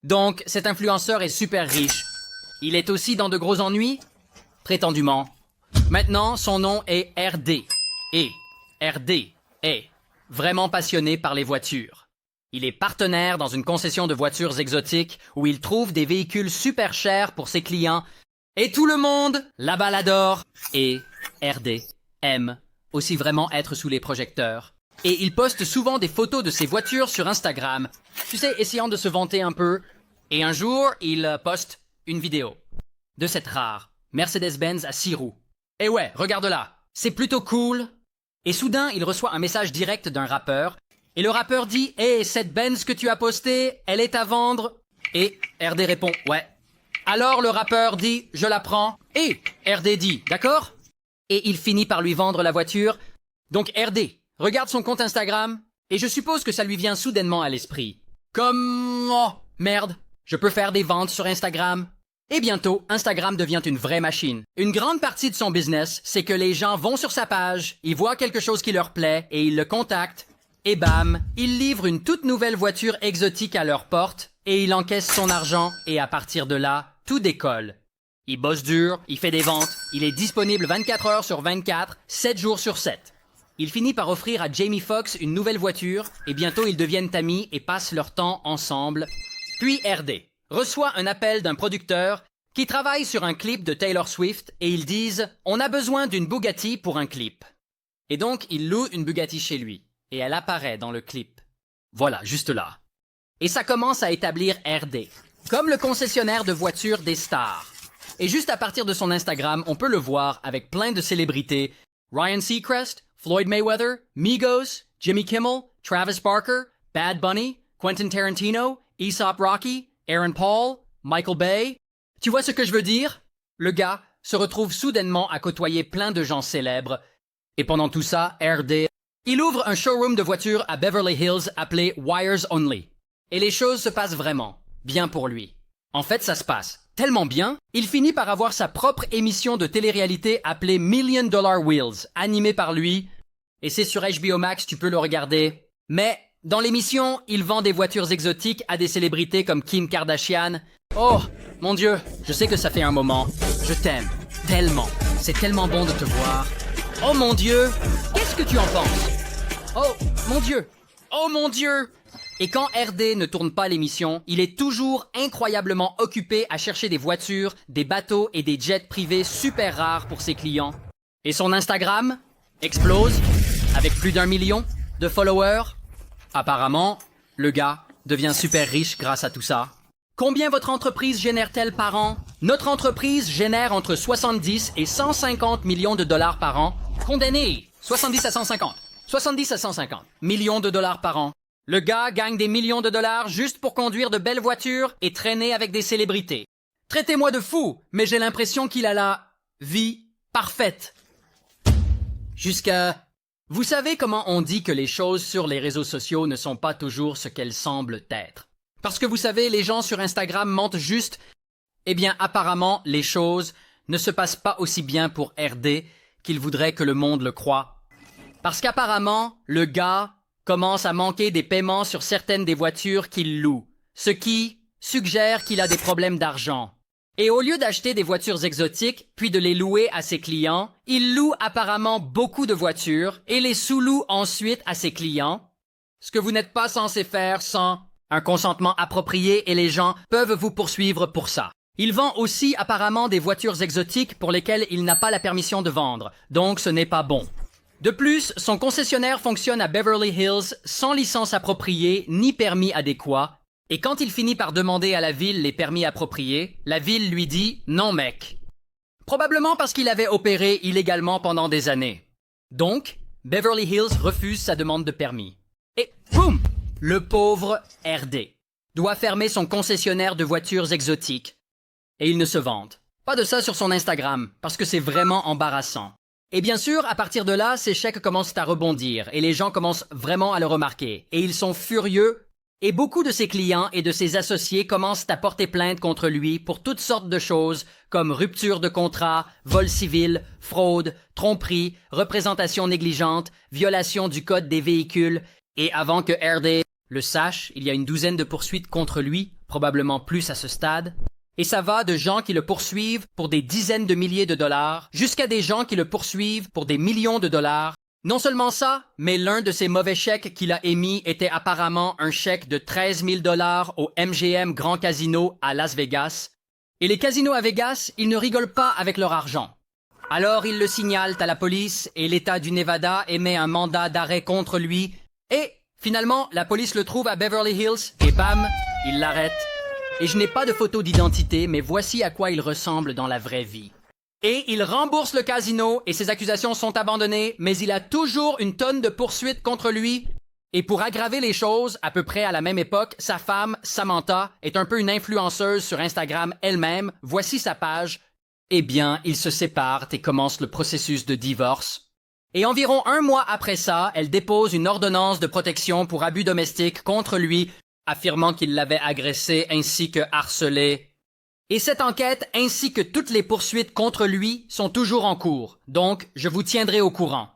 Donc, cet influenceur est super riche. Il est aussi dans de gros ennuis? Prétendument. Maintenant, son nom est RD. Et RD est vraiment passionné par les voitures. Il est partenaire dans une concession de voitures exotiques où il trouve des véhicules super chers pour ses clients. Et tout le monde là-bas l'adore. Et RD aime aussi vraiment être sous les projecteurs. Et il poste souvent des photos de ses voitures sur Instagram. Tu sais, essayant de se vanter un peu. Et un jour, il poste une vidéo de cette rare Mercedes-Benz à 6 roues. Et ouais, regarde-la. C'est plutôt cool. Et soudain, il reçoit un message direct d'un rappeur. Et le rappeur dit « Hey, cette Benz que tu as postée, elle est à vendre ?» Et RD répond « Ouais. » Alors le rappeur dit « Je la prends. » Et RD dit « D'accord ?» Et il finit par lui vendre la voiture. Donc RD regarde son compte Instagram et je suppose que ça lui vient soudainement à l'esprit. Comme... Oh, merde, je peux faire des ventes sur Instagram. Et bientôt, Instagram devient une vraie machine. Une grande partie de son business, c'est que les gens vont sur sa page, ils voient quelque chose qui leur plaît et ils le contactent. Et bam, il livre une toute nouvelle voiture exotique à leur porte et il encaisse son argent et à partir de là, tout décolle. Il bosse dur, il fait des ventes, il est disponible 24 heures sur 24, 7 jours sur 7. Il finit par offrir à Jamie Foxx une nouvelle voiture et bientôt ils deviennent amis et passent leur temps ensemble. Puis RD reçoit un appel d'un producteur qui travaille sur un clip de Taylor Swift et ils disent « On a besoin d'une Bugatti pour un clip ». Et donc il loue une Bugatti chez lui et elle apparaît dans le clip. Voilà, juste là. Et ça commence à établir RD comme le concessionnaire de voitures des stars. Et juste à partir de son Instagram, on peut le voir avec plein de célébrités. Ryan Seacrest, Floyd Mayweather, Migos, Jimmy Kimmel, Travis Barker, Bad Bunny, Quentin Tarantino, A$AP Rocky, Aaron Paul, Michael Bay. Tu vois ce que je veux dire? Le gars se retrouve soudainement à côtoyer plein de gens célèbres. Et pendant tout ça, RD, il ouvre un showroom de voitures à Beverly Hills appelé Wires Only. Et les choses se passent vraiment bien pour lui. En fait, ça se passe tellement bien, il finit par avoir sa propre émission de télé-réalité appelée Million Dollar Wheels, animée par lui. Et c'est sur HBO Max, tu peux le regarder. Mais dans l'émission, il vend des voitures exotiques à des célébrités comme Kim Kardashian. Oh, mon Dieu, je sais que ça fait un moment. Je t'aime tellement. C'est tellement bon de te voir. Oh mon Dieu, qu'est-ce que tu en penses? Oh mon Dieu, oh mon Dieu. Et quand RD ne tourne pas l'émission, il est toujours incroyablement occupé à chercher des voitures, des bateaux et des jets privés super rares pour ses clients. Et son Instagram explose avec plus d'1 million de followers. Apparemment, le gars devient super riche grâce à tout ça. Combien votre entreprise génère-t-elle par an? Notre entreprise génère entre 70 et 150 millions de dollars par an. Condamné! 70 à 150. 70 à 150 millions de dollars par an. Le gars gagne des millions de dollars juste pour conduire de belles voitures et traîner avec des célébrités. Traitez-moi de fou, mais j'ai l'impression qu'il a la vie parfaite. Jusqu'à... Vous savez comment on dit que les choses sur les réseaux sociaux ne sont pas toujours ce qu'elles semblent être? Parce que vous savez, les gens sur Instagram mentent juste. Eh bien, apparemment, les choses ne se passent pas aussi bien pour RD qu'il voudrait que le monde le croie. Parce qu'apparemment, le gars commence à manquer des paiements sur certaines des voitures qu'il loue, ce qui suggère qu'il a des problèmes d'argent. Et au lieu d'acheter des voitures exotiques, puis de les louer à ses clients, il loue apparemment beaucoup de voitures et les sous-loue ensuite à ses clients, ce que vous n'êtes pas censé faire sans un consentement approprié et les gens peuvent vous poursuivre pour ça. Il vend aussi apparemment des voitures exotiques pour lesquelles il n'a pas la permission de vendre, donc ce n'est pas bon. De plus, son concessionnaire fonctionne à Beverly Hills sans licence appropriée ni permis adéquat, et quand il finit par demander à la ville les permis appropriés, la ville lui dit « Non mec ». Probablement parce qu'il avait opéré illégalement pendant des années. Donc, Beverly Hills refuse sa demande de permis. Et boum! Le pauvre RD doit fermer son concessionnaire de voitures exotiques. Et il ne se vante. Pas de ça sur son Instagram, parce que c'est vraiment embarrassant. Et bien sûr, à partir de là, ses chèques commencent à rebondir et les gens commencent vraiment à le remarquer. Et ils sont furieux et beaucoup de ses clients et de ses associés commencent à porter plainte contre lui pour toutes sortes de choses comme rupture de contrat, vol civil, fraude, tromperie, représentation négligente, violation du code des véhicules. Et avant que RD le sache, il y a une douzaine de poursuites contre lui, probablement plus à ce stade, et ça va de gens qui le poursuivent pour des dizaines de milliers de dollars jusqu'à des gens qui le poursuivent pour des millions de dollars. Non seulement ça, mais l'un de ces mauvais chèques qu'il a émis était apparemment un chèque de 13 000 dollars au MGM Grand Casino à Las Vegas. Et les casinos à Vegas, ils ne rigolent pas avec leur argent. Alors ils le signalent à la police et l'État du Nevada émet un mandat d'arrêt contre lui. Et finalement, la police le trouve à Beverly Hills et bam, il l'arrête. Et je n'ai pas de photo d'identité, mais voici à quoi il ressemble dans la vraie vie. Et il rembourse le casino et ses accusations sont abandonnées, mais il a toujours une tonne de poursuites contre lui. Et pour aggraver les choses, à peu près à la même époque, sa femme, Samantha, est un peu une influenceuse sur Instagram elle-même. Voici sa page. Eh bien, ils se séparent et commencent le processus de divorce. Et environ un mois après ça, elle dépose une ordonnance de protection pour abus domestique contre lui, affirmant qu'il l'avait agressé ainsi que harcelé. Et cette enquête, ainsi que toutes les poursuites contre lui, sont toujours en cours. Donc, je vous tiendrai au courant.